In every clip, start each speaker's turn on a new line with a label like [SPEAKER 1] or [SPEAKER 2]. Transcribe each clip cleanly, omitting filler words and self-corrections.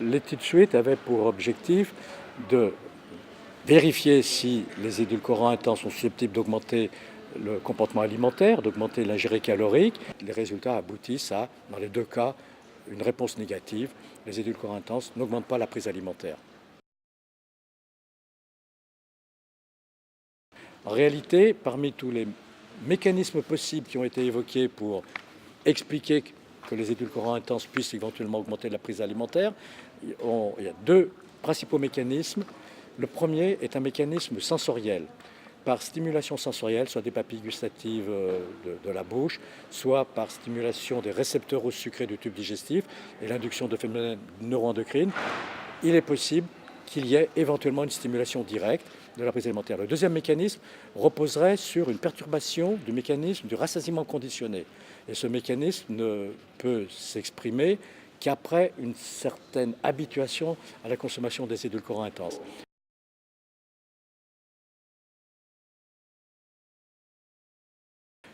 [SPEAKER 1] L'étude SWEET avait pour objectif de vérifier si les édulcorants intenses sont susceptibles d'augmenter le comportement alimentaire, d'augmenter l'ingéré calorique. Les résultats aboutissent à, dans les deux cas, une réponse négative. Les édulcorants intenses n'augmentent pas la prise alimentaire. En réalité, parmi tous les mécanismes possibles qui ont été évoqués pour expliquer que les édulcorants intenses puissent éventuellement augmenter la prise alimentaire, il y a deux principaux mécanismes. Le premier est un mécanisme sensoriel. Par stimulation sensorielle, soit des papilles gustatives de la bouche, soit par stimulation des récepteurs au sucré du tube digestif et l'induction de phénomènes neuroendocrines, il est possible qu'il y ait éventuellement une stimulation directe de la prise alimentaire. Le deuxième mécanisme reposerait sur une perturbation du mécanisme du rassasiement conditionné. Et ce mécanisme ne peut s'exprimer qu'après une certaine habituation à la consommation des édulcorants intenses.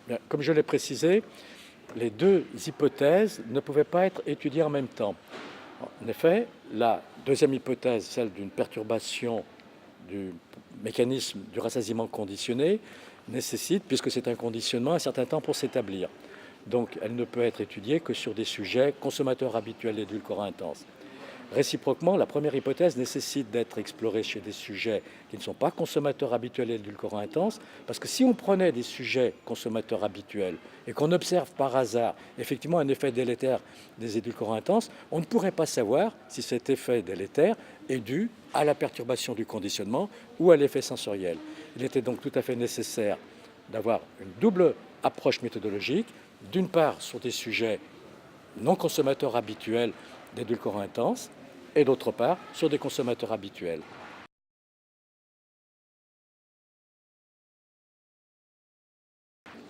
[SPEAKER 1] Bien, comme je l'ai précisé, les deux hypothèses ne pouvaient pas être étudiées en même temps. En effet, la deuxième hypothèse, celle d'une perturbation du mécanisme du rassasiement conditionné, nécessite, puisque c'est un conditionnement, un certain temps pour s'établir. Donc elle ne peut être étudiée que sur des sujets consommateurs habituels d'édulcorants intenses. Réciproquement, la première hypothèse nécessite d'être explorée chez des sujets qui ne sont pas consommateurs habituels d'édulcorants intenses, parce que si on prenait des sujets consommateurs habituels et qu'on observe par hasard effectivement un effet délétère des édulcorants intenses, on ne pourrait pas savoir si cet effet délétère est dû à la perturbation du conditionnement ou à l'effet sensoriel. Il était donc tout à fait nécessaire d'avoir une double approche méthodologique, d'une part sur des sujets non consommateurs habituels d'édulcorants intenses, et d'autre part sur des consommateurs habituels.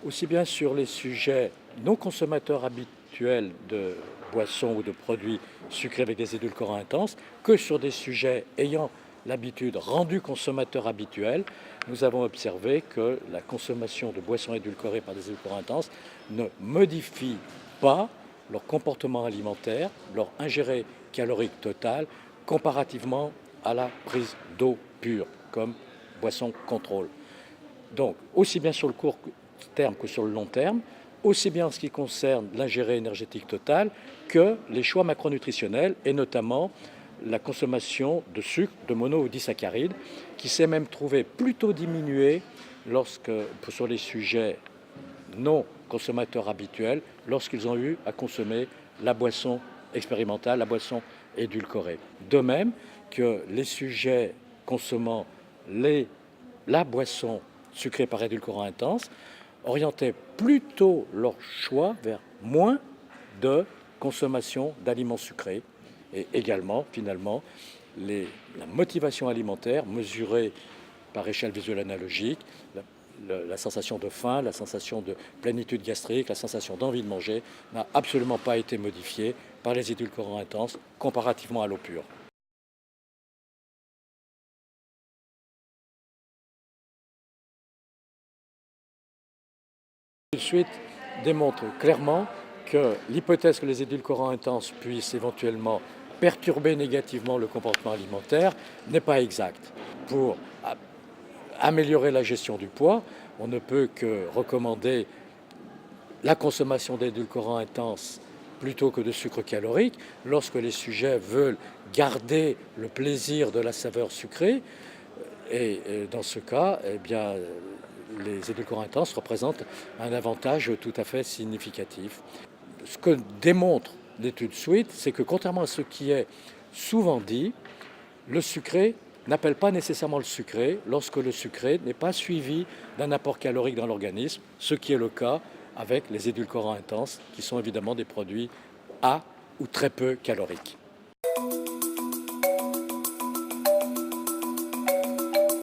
[SPEAKER 1] Aussi bien sur les sujets non consommateurs habituels de boissons ou de produits sucrés avec des édulcorants intenses que sur des sujets ayant l'habitude rendus consommateurs habituels, nous avons observé que la consommation de boissons édulcorées par des édulcorants intenses ne modifie pas leur comportement alimentaire, leur ingéré calorique totale, comparativement à la prise d'eau pure comme boisson contrôle. Donc, aussi bien sur le court terme que sur le long terme, aussi bien en ce qui concerne l'ingéré énergétique totale que les choix macronutritionnels et notamment la consommation de sucre, de mono ou disaccharides, qui s'est même trouvé plutôt diminuée sur les sujets non consommateurs habituels lorsqu'ils ont eu à consommer la boisson expérimentale, la boisson édulcorée. De même que les sujets consommant la boisson sucrée par édulcorant intense orientaient plutôt leur choix vers moins de consommation d'aliments sucrés et également, finalement, la motivation alimentaire mesurée par échelle visuelle analogique, la sensation de faim, la sensation de plénitude gastrique, la sensation d'envie de manger n'a absolument pas été modifiée par les édulcorants intenses comparativement à l'eau pure. Suite démontre clairement que l'hypothèse que les édulcorants intenses puissent éventuellement perturber négativement le comportement alimentaire n'est pas exacte. Pour améliorer la gestion du poids, on ne peut que recommander la consommation d'édulcorants intenses plutôt que de sucre calorique lorsque les sujets veulent garder le plaisir de la saveur sucrée. Et dans ce cas, eh bien, les édulcorants intenses représentent un avantage tout à fait significatif. Ce que démontre l'étude SWEET, c'est que contrairement à ce qui est souvent dit, le sucré n'appelle pas nécessairement le sucré lorsque le sucré n'est pas suivi d'un apport calorique dans l'organisme, ce qui est le cas avec les édulcorants intenses, qui sont évidemment des produits à ou très peu caloriques.